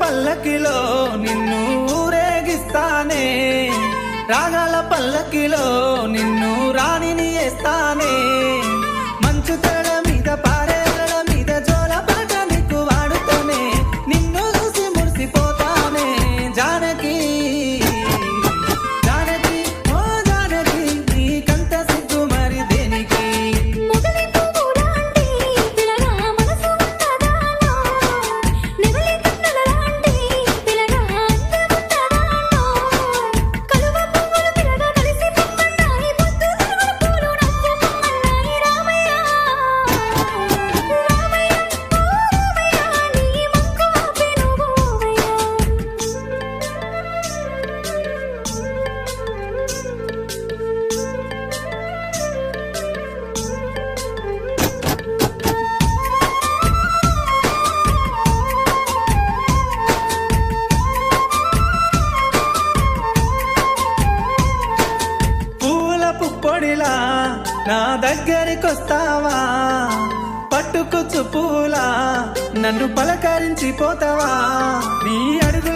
పల్లకిలో నిన్ను ఊరేగిస్తానే, రాగాల పల్లకిలో నిన్ను రాణిని వేస్తానే, మంచు తెర మీద పారేల మీద జోల పాట నీకు వాడుతానే, నిన్ను చూసి మురిసిపోతానే జానకి జానకి ఓ జానకి, నీకంత సిగ్గు మరి దేనికి? పొడిలా నా దగ్గరికొస్తావా, పట్టుకుచ్చు పూలా నన్ను పలకరించి పోతావా, నీ అడుగు